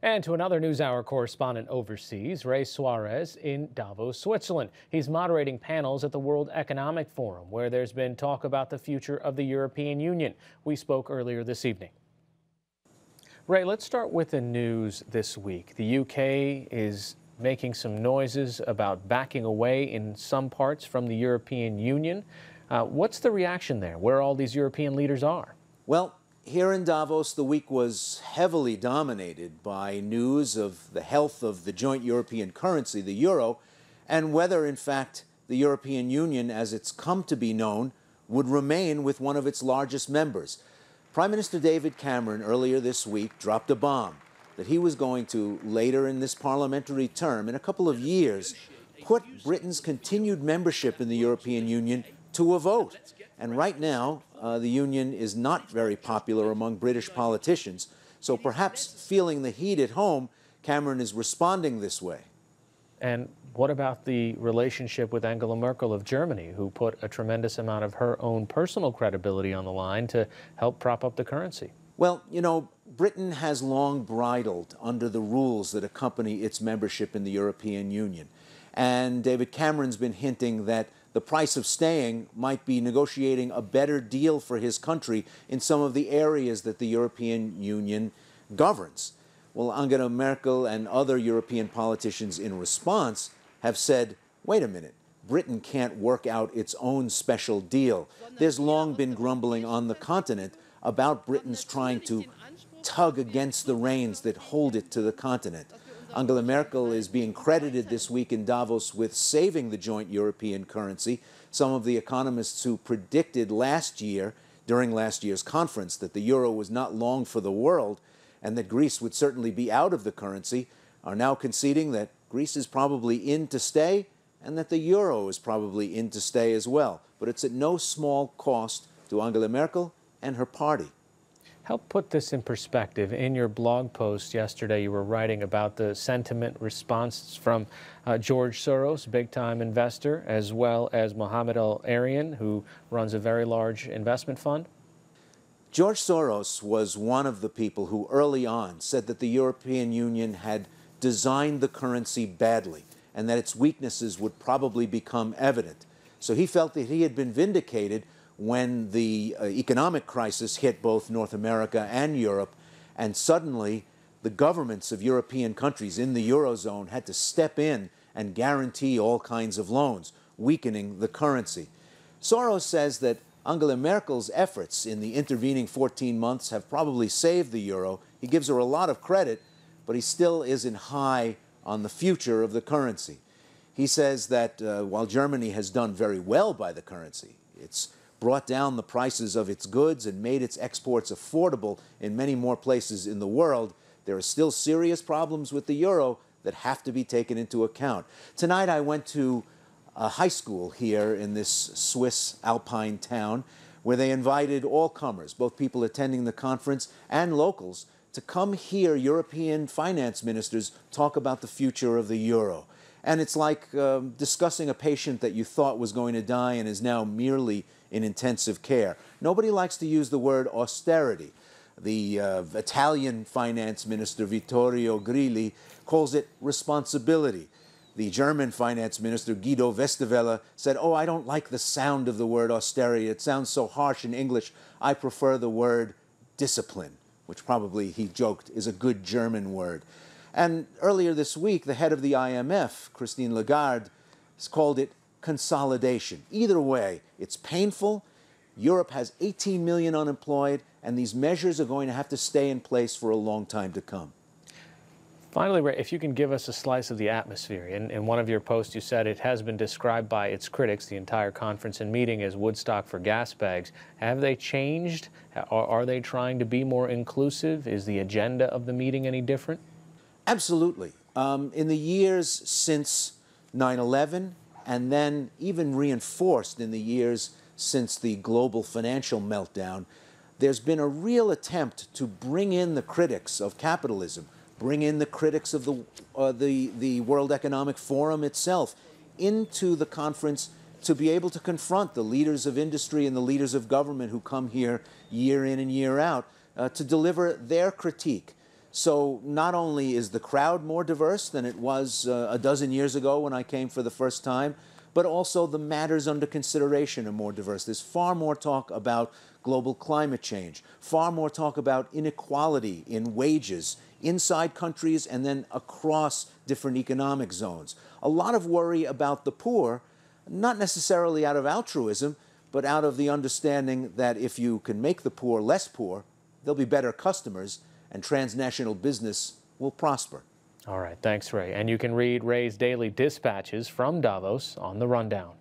And to another NewsHour correspondent overseas, Ray Suarez in Davos, Switzerland. He's moderating panels at the World Economic Forum, where there's been talk about the future of the European Union. We spoke earlier this evening. Ray, let's start with the news this week. The UK is making some noises about backing away in some parts from the European Union. What's the reaction there, where all these European leaders are? Well, here in Davos, the week was heavily dominated by news of the health of the joint European currency, the euro, and whether, in fact, the European Union, as it's come to be known, would remain with one of its largest members. Prime Minister David Cameron earlier this week dropped a bomb that he was going to, later in this parliamentary term, in a couple of years, put Britain's continued membership in the European Union to a vote. And right now, the Union is not very popular among British politicians. So perhaps feeling the heat at home, Cameron is responding this way. And what about the relationship with Angela Merkel of Germany, who put a tremendous amount of her own personal credibility on the line to help prop up the currency? Well, you know, Britain has long bridled under the rules that accompany its membership in the European Union. And David Cameron's been hinting that the price of staying might be negotiating a better deal for his country in some of the areas that the European Union governs. Well, Angela Merkel and other European politicians in response have said, wait a minute, Britain can't work out its own special deal. There's long been grumbling on the continent about Britain's trying to tug against the reins that hold it to the continent. Angela Merkel is being credited this week in Davos with saving the joint European currency. Some of the economists who predicted last year, during last year's conference, that the euro was not long for the world and that Greece would certainly be out of the currency, are now conceding that Greece is probably in to stay and that the euro is probably in to stay as well. But it's at no small cost to Angela Merkel and her party. Help put this in perspective. In your blog post yesterday, you were writing about the sentiment response from George Soros, big-time investor, as well as Mohamed El-Erian, who runs a very large investment fund. George Soros was one of the people who early on said that the European Union had designed the currency badly and that its weaknesses would probably become evident. So he felt that he had been vindicated when the economic crisis hit both North America and Europe, and suddenly the governments of European countries in the Eurozone had to step in and guarantee all kinds of loans, weakening the currency. Soros says that Angela Merkel's efforts in the intervening 14 months have probably saved the euro. He gives her a lot of credit, but he still isn't high on the future of the currency. He says that while Germany has done very well by the currency, it's brought down the prices of its goods and made its exports affordable in many more places in the world, there are still serious problems with the euro that have to be taken into account. Tonight I went to a high school here in this Swiss alpine town where they invited all comers, both people attending the conference and locals, to come hear European finance ministers talk about the future of the euro. And it's like discussing a patient that you thought was going to die and is now merely in intensive care. Nobody likes to use the word austerity. The Italian finance minister, Vittorio Grilli, calls it responsibility. The German finance minister, Guido Westerwelle, said, oh, I don't like the sound of the word austerity. It sounds so harsh in English. I prefer the word discipline, which probably, he joked, is a good German word. And earlier this week, the head of the IMF, Christine Lagarde, called it consolidation. Either way, it's painful. Europe has 18 million unemployed, and these measures are going to have to stay in place for a long time to come. Finally, Ray, if you can give us a slice of the atmosphere. In one of your posts, you said it has been described by its critics, the entire conference and meeting, as Woodstock for gas bags. Have they changed? Are they trying to be more inclusive? Is the agenda of the meeting any different? Absolutely. In the years since 9/11, and then even reinforced in the years since the global financial meltdown, there's been a real attempt to bring in the critics of capitalism, bring in the critics of the World Economic Forum itself into the conference to be able to confront the leaders of industry and the leaders of government who come here year in and year out to deliver their critique. So not only is the crowd more diverse than it was a dozen years ago when I came for the first time, but also the matters under consideration are more diverse. There's far more talk about global climate change, far more talk about inequality in wages inside countries and then across different economic zones. A lot of worry about the poor, not necessarily out of altruism, but out of the understanding that if you can make the poor less poor, they'll be better customers and transnational business will prosper. All right, thanks, Ray. And you can read Ray's daily dispatches from Davos on The Rundown.